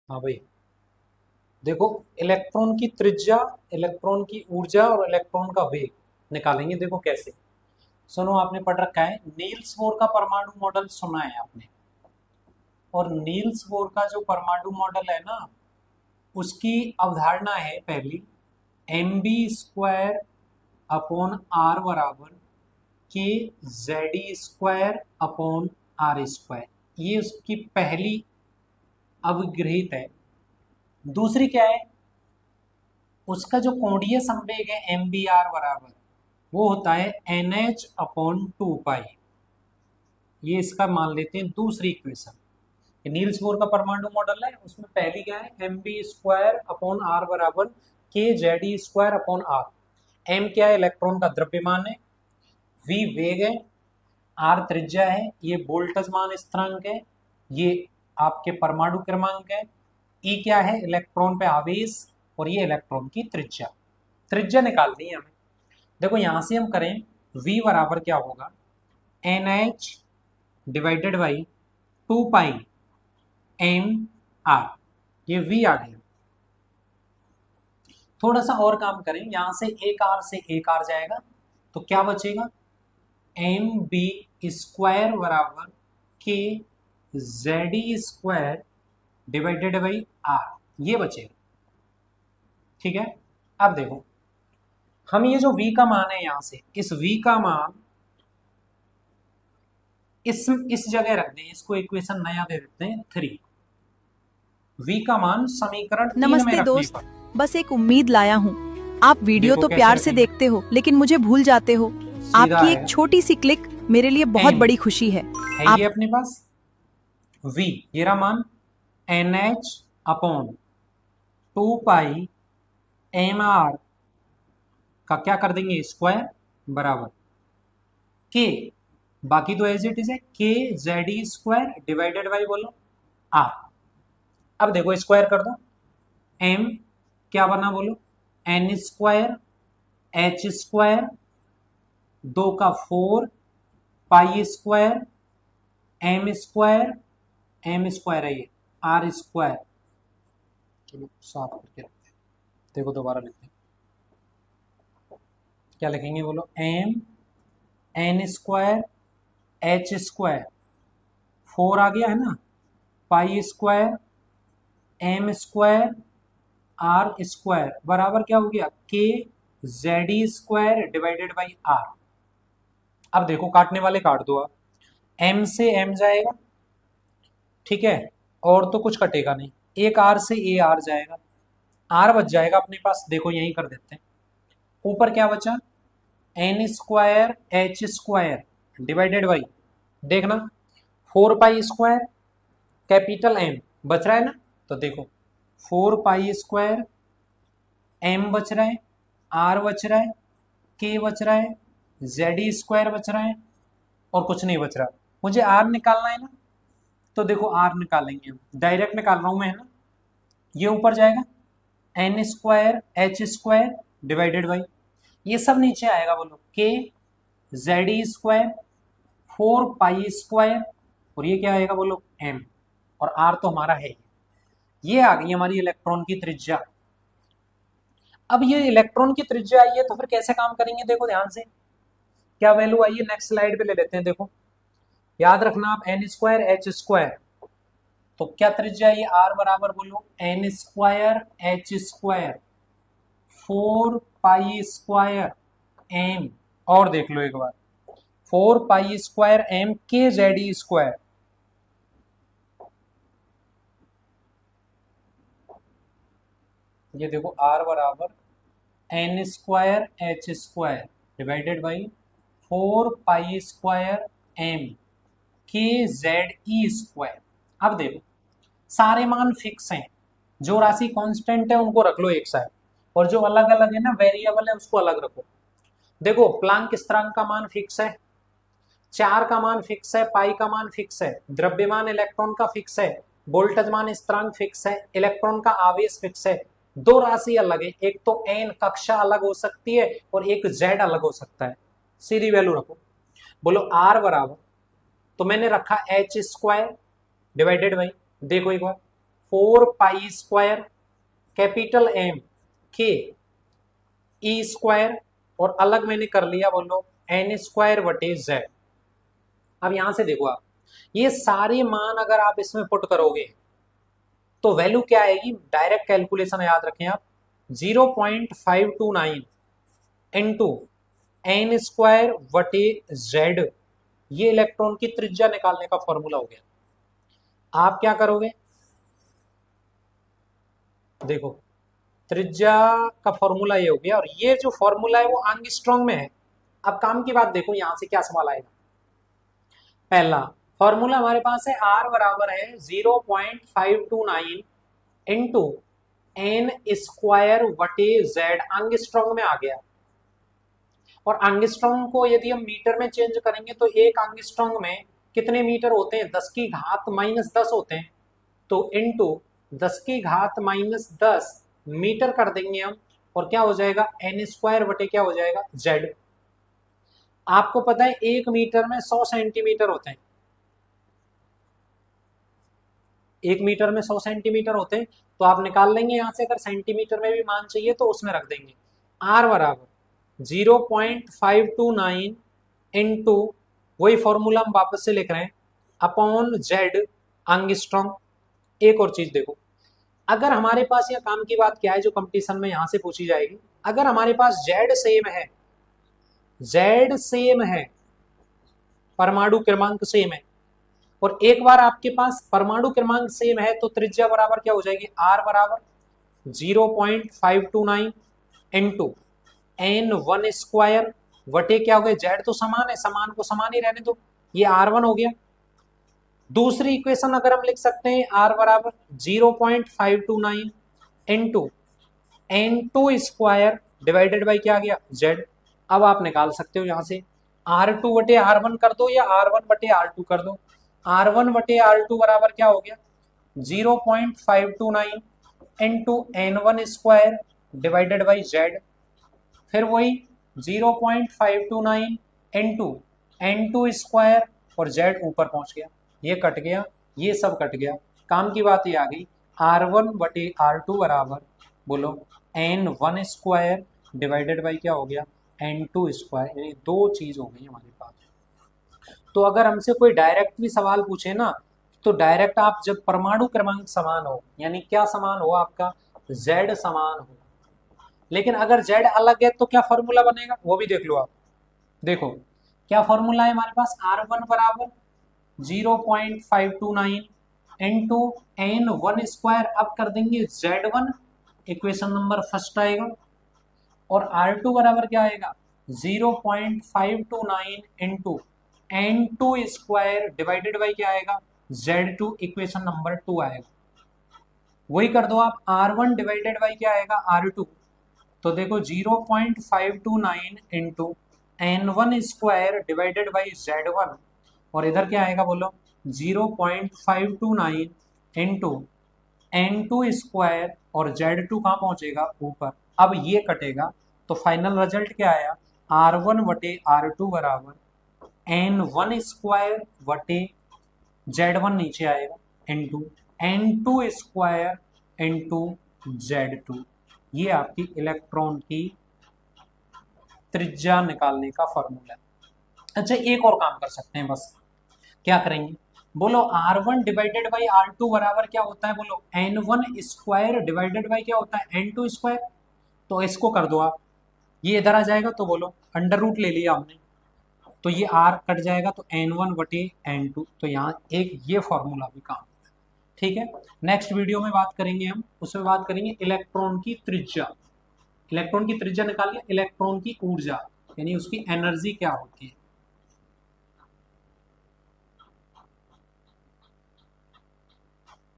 हाँ भाई, देखो इलेक्ट्रॉन की त्रिज्या, इलेक्ट्रॉन की ऊर्जा और इलेक्ट्रॉन का वेग निकालेंगे। देखो कैसे। सुनो, आपने पढ़ रखा है नील्स बोर का परमाणु मॉडल, सुना है आपने? और नील्स बोर का जो परमाणु मॉडल है ना, उसकी अवधारणा है पहली, M B square upon R बराबर K Z E square upon R square. ये उसकी पहली अवगृहित है। दूसरी क्या है, उसका जो कोणीय संवेग है एम बी आर बराबर, वो होता है एन एच अपॉन टू पाई। ये इसका मान लेते हैं दूसरी इक्वेशन। नील्स बोर का परमाणु मॉडल है, उसमें पहली क्या है, M B square upon R बराबर K Z E square upon R. M क्या है, इलेक्ट्रॉन का द्रव्यमान है। वी वेग है। आर त्रिज्या है। ये बोल्ट्जमान स्थिरांक है। ये आपके परमाणु क्रमांक है। ई क्या है, इलेक्ट्रॉन पे आवेश। और ये इलेक्ट्रॉन की त्रिज्या। त्रिज्या निकालनी है हमें। देखो यहां से हम करें, v बराबर क्या होगा, N H divided by two pi M R. ये v आ गया। थोड़ा सा और काम करें, यहां से एक आर से एक आर जाएगा, तो क्या बचेगा, एम बी स्क्वायर बराबर K Z E square divided by R. ये बचेगा। ठीक है। अब देखो, हम ये जो v का मान है, यहां से इस v का मान इस जगह रख दें, इसको इक्वेशन नया दे देते हैं 3। v का मान समीकरण 3 में नमस्ते रखने दोस्त, पर बस एक उम्मीद लाया हूँ। आप वीडियो देखो तो कैसे प्यार से रखेंगे। देखते हो, लेकिन मुझे भूल जाते हो। सीधा आपकी है, एक छोटी सी क्लिक मेरे लिए बहुत एन बड़ी खुशी है। है आप ये अपने पास v, ये रहा मान N H upon two pi M are का क्या कर देंगे, स्क्वायर बराबर के, बाकी तो एज इट इज है, के Z E square divided by बोलो आर। अब देखो स्क्वायर कर दो, एम क्या बना बोलो, एन स्क्वायर एच स्क्वायर, दो का four, pi square M square है ये, आर स्क्वायर। चलो साफ करके रखते हैं। देखो दोबारा लिखते हैं, क्या लिखेंगे बोलो, M N square H square, four आ गया है ना, pi square M square R square बराबर क्या हो गया, K Z E square divided by R. अब देखो काटने वाले काट दो आप, एम से एम जाएगा, ठीक है, और तो कुछ कटेगा नहीं। एक आर से ए आर जाएगा, आर बच जाएगा अपने पास। देखो यही कर देते हैं। ऊपर क्या बचा, N square H square divided by, देखना, four pi square capital M बच रहा है ना, तो देखो फोर पाई स्क्वायर एम बच रहा है, आर बच रहा है, के बच रहा है, जेड ई स्क्वायर बच रहा है, और कुछ नहीं बच रहा। मुझे आर निकालना है ना, तो देखो आर निकालेंगे हम, डायरेक्ट निकाल रहा हूं मैं, है ना। ये ऊपर जाएगा, N square H square divided by, ये सब नीचे आएगा बोलो, K Z E square four pi square, और ये क्या आएगा बोलो, एम। और आर तो हमारा है। ये आ गई हमारी इलेक्ट्रॉन की त्रिज्या। अब ये इलेक्ट्रॉन की त्रिज्या आई है, तो फिर कैसे काम करेंगे, देखो ध्यान से। क्या वैल्यू आई है, नेक्स्ट स्लाइड पे ले लेते हैं। देखो याद रखना आप, एन स्क्वायर एच स्क्वायर, तो क्या त्रिज्या ये आर बराबर बोलो, N square H square four pi square M, और देख लो एक बार, four pi square M K Z E square. ये देखो आर बराबर N square H square divided by four pi square M K Z E square. अब देखो सारे मान फिक्स हैं, जो राशि कांस्टेंट है उनको रख लो एक साथ, और जो अलग अलग है ना, वेरिएबल है, उसको अलग रखो। देखो प्लांक स्थिरांक का मान फिक्स है, चार का मान फिक्स है, पाई का मान फिक्स है, द्रव्यमान इलेक्ट्रॉन का फिक्स है, बोल्टजमान स्थिरांक फिक्स है, इलेक्ट्रॉन का आवेश फिक्स है। दो राशि अलग है, एक तो एन कक्षा अलग हो सकती है और एक जेड अलग हो सकता है। सीधी वैल्यू रखो, बोलो आर बराबर, तो मैंने रखा एच स्क्वायर डिवाइडेड बाई, देखो एक बार, 4 पाई स्क्वायर कैपिटल एम के ई स्क्वायर और अलग मैंने कर लिया बोलो एन स्क्वायर बटे जेड। अब यहां से देखो आप, ये सारे मान अगर आप इसमें पुट करोगे तो वैल्यू क्या आएगी, डायरेक्ट कैलकुलेशन याद रखें आप, 0.529 इंटू एन स्क्वायर बटे जेड, ये इलेक्ट्रॉन की त्रिज्या निकालने का फॉर्मूला हो गया। आप क्या करोगे, देखो त्रिज्या का फॉर्मूला ये हो गया, और ये जो फॉर्मूला है वो एंगस्ट्रॉम में है। अब काम की बात देखो, यहां से क्या सवाल आएगा। पहला फॉर्मूला हमारे पास है R बराबर है 0.529 इंटू एन स्क्वायर बटे जेड, एंगस्ट्रॉम में आ गया। और एंगस्ट्रॉम को यदि हम मीटर में चेंज करेंगे तो एक एंगस्ट्रॉम में कितने मीटर होते हैं, 10 की घात -10 होते हैं। तो इंटू 10 की घात -10 मीटर कर देंगे हम, और क्या हो जाएगा एन स्क्वायर बटे क्या हो जाएगा जेड। आपको पता है 1 मीटर में 100 सेंटीमीटर होते हैं, 1 मीटर में 100 सेंटीमीटर होते हैं। तो आप निकाल लेंगे यहां से, अगर सेंटीमीटर में भी मान चाहिए तो उसमें रख देंगे। आर बराबर 0.529 इंटू, वही फॉर्मूला हम वापस से लिख रहे हैं, अपॉन जेड एंगस्ट्रॉम। एक और चीज देखो, अगर हमारे पास यह काम की बात क्या है जो कंपटीशन में यहां से पूछी जाएगी, अगर हमारे पास जेड सेम है, जेड सेम है, परमाणु क्रमांक सेम है, और एक बार आपके पास परमाणु क्रमांक सेम है तो त्रिज्या बराबर क्या हो जाएगी, आर बराबर 0.529 इंटू n1 स्क्वायर वटे क्या हो गया, जेड तो समान है, समान को समान ही रहने दो, ये R1 हो गया। दूसरी इक्वेशन अगर हम लिख सकते हैं R बराबर 0.529 into n2 square divided by क्या आ गया जेड। अब आप निकाल सकते हो यहां से R2 बटे R1 कर दो या R1 बटे R2 कर दो। R1 बटे R2 बराबर क्या हो गया 0.529 into n1 square divided by Z, फिर वही 0.529 इंटू n2 स्क्वायर, और जेड ऊपर पहुंच गया, ये कट गया, ये सब कट गया। काम की बात ये आ गई, R1 बटे R2 बराबर बोलो n1 स्क्वायर डिवाइडेड बाई क्या हो गया n2 स्क्वायर, यानी दो चीज हो गई हमारे पास। तो अगर हमसे कोई डायरेक्ट भी सवाल पूछे ना, तो डायरेक्ट आप जब परमाणु क्रमांक समान हो, यानी क्या समान हो आपका, जेड समान हो। लेकिन अगर जेड अलग है तो क्या फॉर्मूला बनेगा वो भी देख लो आप। देखो क्या फॉर्मूला है हमारे पास, R1 बराबर 0.529 इंटू n1 स्क्वायर, अब कर देंगे Z1, इक्वेशन नंबर फर्स्ट आएगा, और R2 बराबर क्या आएगा 0.529 into n2 square divided by क्या आएगा Z2, इक्वेशन नंबर 2 आएगा। वही कर दो आप, R1 डिवाइडेड बाई क्या आएगा R2, तो देखो 0.529 into n1 square divided by Z1, और इधर क्या आएगा बोलो 0.529 इंटू n2 स्क्वायर, और Z2 कहाँ पहुंचेगा ऊपर। अब ये कटेगा तो फाइनल रिजल्ट क्या आया, R1 बटे R2 बराबर n1 स्क्वायर बटे Z1 नीचे आएगा into n2 square into Z2। ये आपकी इलेक्ट्रॉन की त्रिज्या निकालने का फॉर्मूला है। अच्छा एक और काम कर सकते हैं, बस क्या करेंगे बोलो, R1 डिवाइडेड बाई R2 बराबर क्या होता है बोलो n1 स्क्वायर डिवाइडेड बाई क्या होता है n2 स्क्वायर। तो इसको कर दो आप, ये इधर आ जाएगा, तो बोलो अंडर रूट ले लिया हमने, तो ये R कट जाएगा, तो n1 बटे n2, तो यहाँ एक ये फॉर्मूला भी काम। ठीक है, नेक्स्ट वीडियो में बात करेंगे हम, उसमें बात करेंगे इलेक्ट्रॉन की त्रिज्या। इलेक्ट्रॉन की त्रिज्या निकालिए, इलेक्ट्रॉन की ऊर्जा यानी उसकी एनर्जी क्या होती है।